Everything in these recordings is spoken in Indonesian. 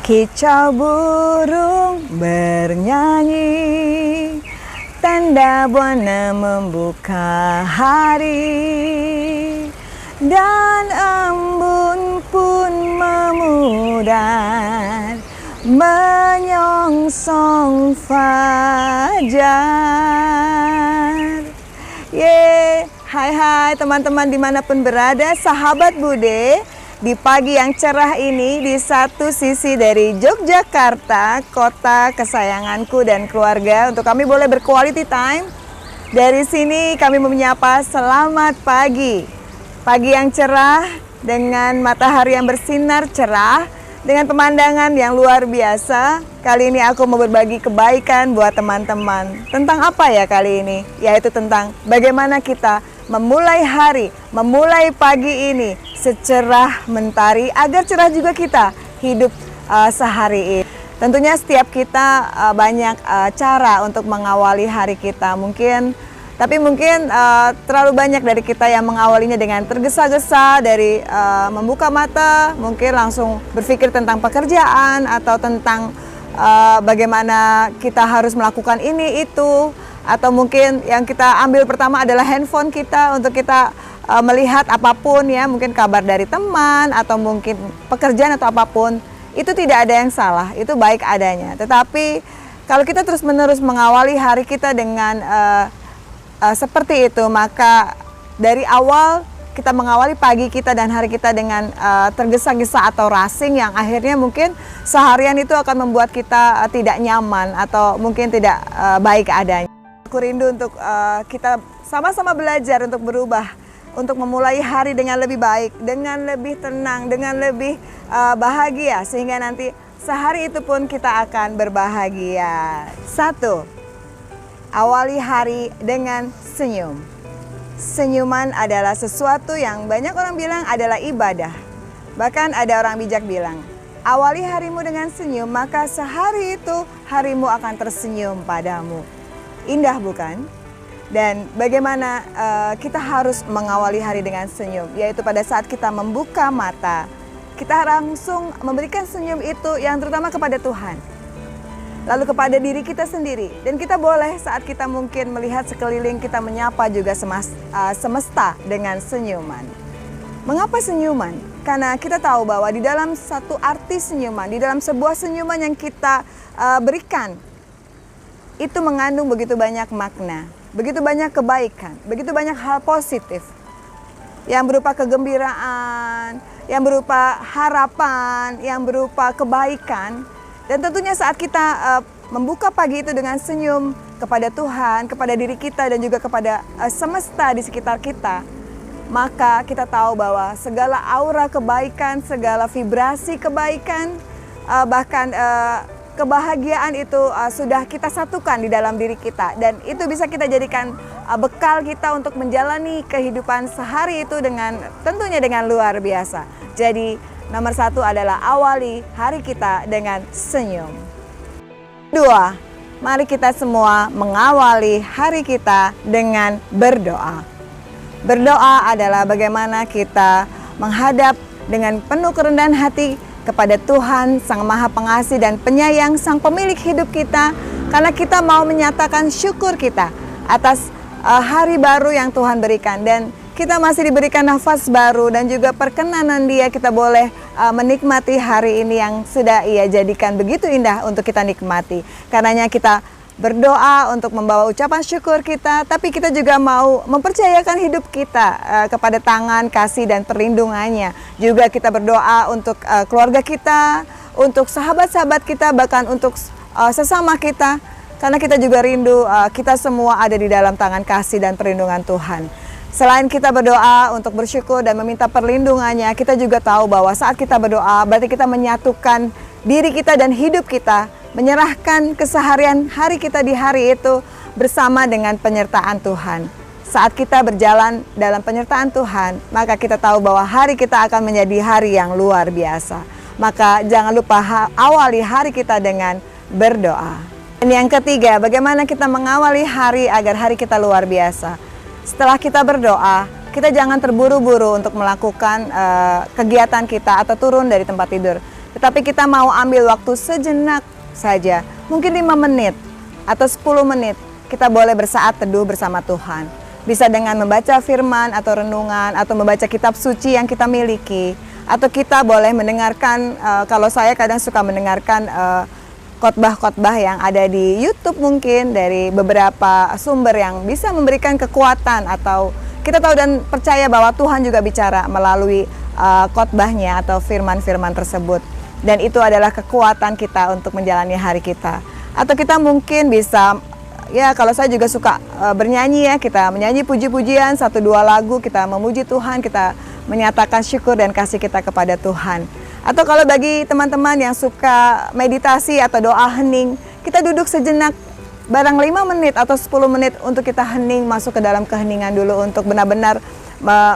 Kicau burung bernyanyi, tanda buana membuka hari, dan embun pun memudar menyongsong fajar. Hai teman-teman dimanapun berada, sahabat Bude. Di pagi yang cerah ini, di satu sisi dari Yogyakarta, kota kesayanganku dan keluarga, untuk kami boleh berquality time. Dari sini kami menyapa selamat pagi. Pagi yang cerah dengan matahari yang bersinar cerah, dengan pemandangan yang luar biasa. Kali ini aku mau berbagi kebaikan buat teman-teman. Tentang apa ya kali ini? Yaitu tentang bagaimana kita memulai hari, memulai pagi ini secerah mentari agar cerah juga kita hidup sehari ini. Tentunya setiap kita banyak cara untuk mengawali hari kita. Tapi mungkin terlalu banyak dari kita yang mengawalinya dengan tergesa-gesa dari membuka mata, mungkin langsung berpikir tentang pekerjaan atau tentang bagaimana kita harus melakukan ini itu. Atau mungkin yang kita ambil pertama adalah handphone kita untuk kita melihat apapun ya, mungkin kabar dari teman atau mungkin pekerjaan atau apapun. Itu tidak ada yang salah, itu baik adanya. Tetapi kalau kita terus-menerus mengawali hari kita dengan seperti itu, maka dari awal kita mengawali pagi kita dan hari kita dengan tergesa-gesa atau racing yang akhirnya mungkin seharian itu akan membuat kita tidak nyaman atau mungkin tidak baik adanya. Aku rindu untuk kita sama-sama belajar untuk berubah, untuk memulai hari dengan lebih baik, dengan lebih tenang, dengan lebih bahagia, sehingga nanti sehari itu pun kita akan berbahagia. 1. Awali hari dengan senyum. Senyuman adalah sesuatu yang banyak orang bilang adalah ibadah. Bahkan ada orang bijak bilang, awali harimu dengan senyum, maka sehari itu harimu akan tersenyum padamu. Indah bukan? Dan bagaimana kita harus mengawali hari dengan senyum, yaitu pada saat kita membuka mata, kita langsung memberikan senyum itu yang terutama kepada Tuhan, lalu kepada diri kita sendiri. Dan kita boleh saat kita mungkin melihat sekeliling, kita menyapa juga semesta dengan senyuman. Mengapa senyuman? Karena kita tahu bahwa di dalam satu arti senyuman, di dalam sebuah senyuman yang kita berikan, itu mengandung begitu banyak makna, begitu banyak kebaikan, begitu banyak hal positif yang berupa kegembiraan, yang berupa harapan, yang berupa kebaikan. Dan tentunya saat kita membuka pagi itu dengan senyum kepada Tuhan, kepada diri kita dan juga kepada semesta di sekitar kita, maka kita tahu bahwa segala aura kebaikan, segala vibrasi kebaikan, bahkan kebahagiaan itu sudah kita satukan di dalam diri kita, dan itu bisa kita jadikan bekal kita untuk menjalani kehidupan sehari itu dengan tentunya dengan luar biasa. Jadi nomor 1 adalah awali hari kita dengan senyum. 2, mari kita semua mengawali hari kita dengan berdoa. Berdoa adalah bagaimana kita menghadap dengan penuh kerendahan hati kepada Tuhan, Sang Maha Pengasih dan Penyayang, Sang Pemilik hidup kita, karena kita mau menyatakan syukur kita atas hari baru yang Tuhan berikan, dan kita masih diberikan nafas baru dan juga perkenanan Dia, kita boleh menikmati hari ini yang sudah Ia jadikan begitu indah untuk kita nikmati. Karenanya kita berdoa untuk membawa ucapan syukur kita, tapi kita juga mau mempercayakan hidup kita kepada tangan kasih dan perlindungannya. Juga kita berdoa untuk keluarga kita, untuk sahabat-sahabat kita, bahkan untuk sesama kita, karena kita juga rindu kita semua ada di dalam tangan kasih dan perlindungan Tuhan. Selain kita berdoa untuk bersyukur dan meminta perlindungannya, kita juga tahu bahwa saat kita berdoa berarti kita menyatukan diri kita dan hidup kita, menyerahkan keseharian hari kita di hari itu bersama dengan penyertaan Tuhan. Saat kita berjalan dalam penyertaan Tuhan, maka kita tahu bahwa hari kita akan menjadi hari yang luar biasa. Maka jangan lupa awali hari kita dengan berdoa. Dan yang ketiga, bagaimana kita mengawali hari agar hari kita luar biasa. Setelah kita berdoa, kita jangan terburu-buru untuk melakukan kegiatan kita atau turun dari tempat tidur. Tetapi kita mau ambil waktu sejenak saja, mungkin 5 menit atau 10 menit, kita boleh bersaat teduh bersama Tuhan. Bisa dengan membaca firman atau renungan, atau membaca kitab suci yang kita miliki, atau kita boleh mendengarkan, kalau saya kadang suka mendengarkan khotbah-khotbah yang ada di YouTube mungkin dari beberapa sumber yang bisa memberikan kekuatan, atau kita tahu dan percaya bahwa Tuhan juga bicara melalui khotbahnya atau firman-firman tersebut. Dan itu adalah kekuatan kita untuk menjalani hari kita. Atau kita mungkin bisa, ya kalau saya juga suka bernyanyi ya, kita menyanyi puji-pujian, 1-2 lagu, kita memuji Tuhan, kita menyatakan syukur dan kasih kita kepada Tuhan. Atau kalau bagi teman-teman yang suka meditasi atau doa hening, kita duduk sejenak, barang 5 menit atau 10 menit untuk kita hening, masuk ke dalam keheningan dulu untuk benar-benar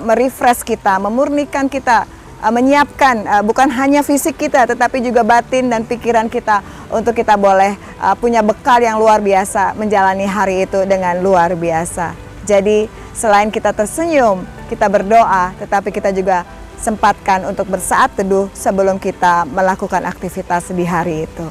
merefresh kita, memurnikan kita, menyiapkan bukan hanya fisik kita tetapi juga batin dan pikiran kita untuk kita boleh punya bekal yang luar biasa menjalani hari itu dengan luar biasa. Jadi selain kita tersenyum, kita berdoa, tetapi kita juga sempatkan untuk bersaat teduh sebelum kita melakukan aktivitas di hari itu.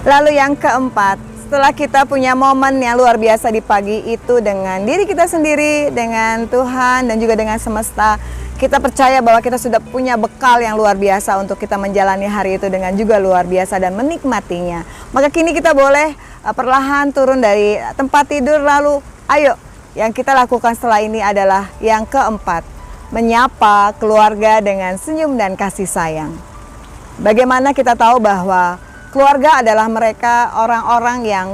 Lalu yang keempat, setelah kita punya momen yang luar biasa di pagi itu dengan diri kita sendiri, dengan Tuhan dan juga dengan semesta, kita percaya bahwa kita sudah punya bekal yang luar biasa untuk kita menjalani hari itu dengan juga luar biasa dan menikmatinya. Maka kini kita boleh perlahan turun dari tempat tidur, lalu ayo, yang kita lakukan setelah ini adalah yang keempat, menyapa keluarga dengan senyum dan kasih sayang. Bagaimana kita tahu bahwa keluarga adalah mereka orang-orang yang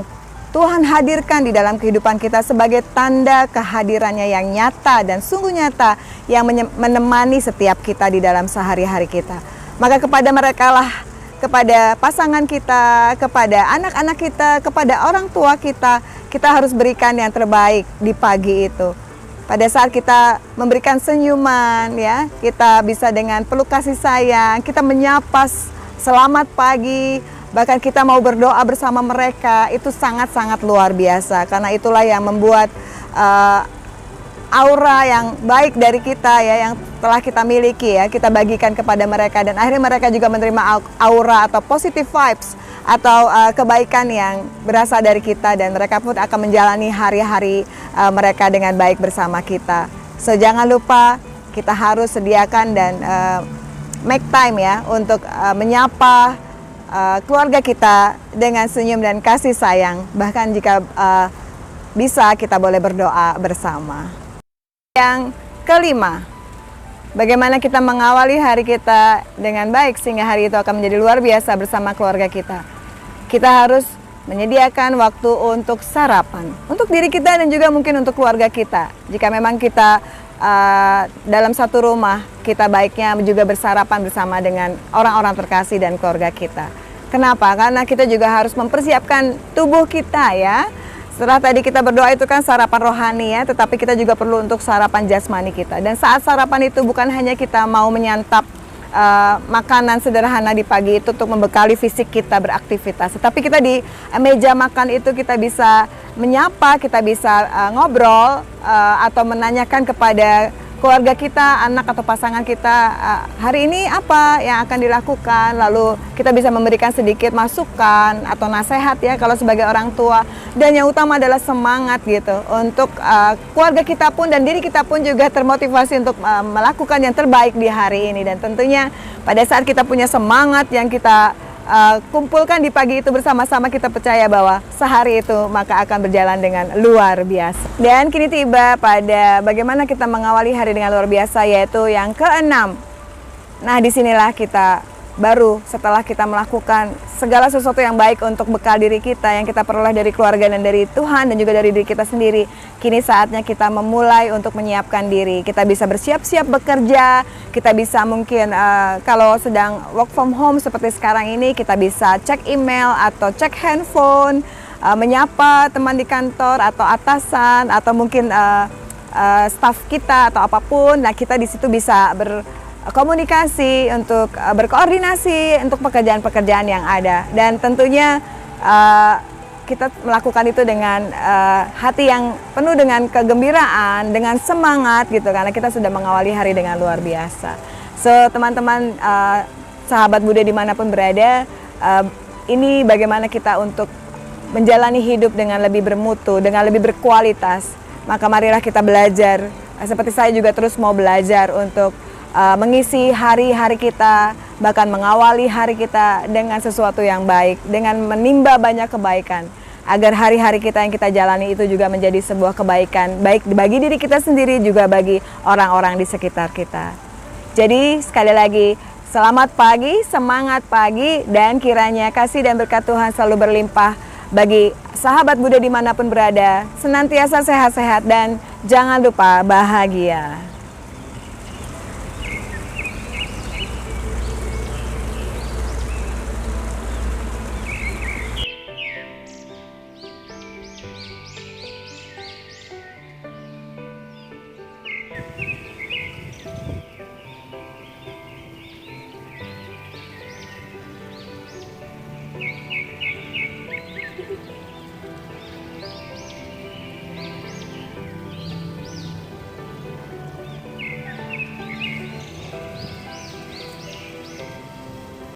Tuhan hadirkan di dalam kehidupan kita sebagai tanda kehadirannya yang nyata dan sungguh nyata yang menemani setiap kita di dalam sehari-hari kita. Maka kepada mereka lah, kepada pasangan kita, kepada anak-anak kita, kepada orang tua kita, kita harus berikan yang terbaik di pagi itu. Pada saat kita memberikan senyuman, ya, kita bisa dengan peluk kasih sayang, kita menyapa selamat pagi, bahkan kita mau berdoa bersama mereka, itu sangat-sangat luar biasa. Karena itulah yang membuat aura yang baik dari kita, ya, yang telah kita miliki, ya, kita bagikan kepada mereka, dan akhirnya mereka juga menerima aura atau positive vibes atau kebaikan yang berasal dari kita, dan mereka pun akan menjalani hari-hari mereka dengan baik bersama kita. So jangan lupa kita harus sediakan dan make time, ya, untuk menyapa keluarga kita dengan senyum dan kasih sayang. Bahkan jika bisa, kita boleh berdoa bersama. Yang kelima, bagaimana kita mengawali hari kita dengan baik sehingga hari itu akan menjadi luar biasa bersama keluarga kita. Kita harus menyediakan waktu untuk sarapan, untuk diri kita dan juga mungkin untuk keluarga kita. Jika memang kita dalam satu rumah, kita baiknya juga bersarapan bersama dengan orang-orang terkasih dan keluarga kita. Kenapa? Karena kita juga harus mempersiapkan tubuh kita, ya. Setelah tadi kita berdoa itu kan sarapan rohani, ya, tetapi kita juga perlu untuk sarapan jasmani kita. Dan saat sarapan itu bukan hanya kita mau menyantap makanan sederhana di pagi itu untuk membekali fisik kita beraktivitas, tetapi kita di meja makan itu kita bisa menyapa, kita bisa ngobrol atau menanyakan kepada keluarga kita, anak atau pasangan kita, hari ini apa yang akan dilakukan, lalu kita bisa memberikan sedikit masukan atau nasihat, ya, kalau sebagai orang tua. Dan yang utama adalah semangat gitu untuk keluarga kita pun dan diri kita pun juga termotivasi untuk melakukan yang terbaik di hari ini. Dan tentunya pada saat kita punya semangat yang kita kumpulkan di pagi itu bersama-sama, kita percaya bahwa sehari itu maka akan berjalan dengan luar biasa. Dan kini tiba pada bagaimana kita mengawali hari dengan luar biasa, yaitu yang keenam. Nah, disinilah kita baru setelah kita melakukan segala sesuatu yang baik untuk bekal diri kita yang kita peroleh dari keluarga dan dari Tuhan dan juga dari diri kita sendiri, kini saatnya kita memulai untuk menyiapkan diri. Kita bisa bersiap-siap bekerja, kita bisa mungkin kalau sedang work from home seperti sekarang ini, kita bisa cek email atau cek handphone, menyapa teman di kantor atau atasan atau mungkin staff kita atau apapun. Nah, kita di situ bisa berkomunikasi untuk berkoordinasi untuk pekerjaan-pekerjaan yang ada, dan tentunya kita melakukan itu dengan hati yang penuh dengan kegembiraan, dengan semangat gitu, karena kita sudah mengawali hari dengan luar biasa. So teman-teman, sahabat Bude dimanapun berada, ini bagaimana kita untuk menjalani hidup dengan lebih bermutu, dengan lebih berkualitas. Maka marilah kita belajar, seperti saya juga terus mau belajar untuk mengisi hari-hari kita, bahkan mengawali hari kita dengan sesuatu yang baik, dengan menimba banyak kebaikan, agar hari-hari kita yang kita jalani itu juga menjadi sebuah kebaikan, baik bagi diri kita sendiri juga bagi orang-orang di sekitar kita. Jadi sekali lagi, selamat pagi, semangat pagi, dan kiranya kasih dan berkat Tuhan selalu berlimpah bagi sahabat Bude dimanapun berada, senantiasa sehat-sehat dan jangan lupa bahagia.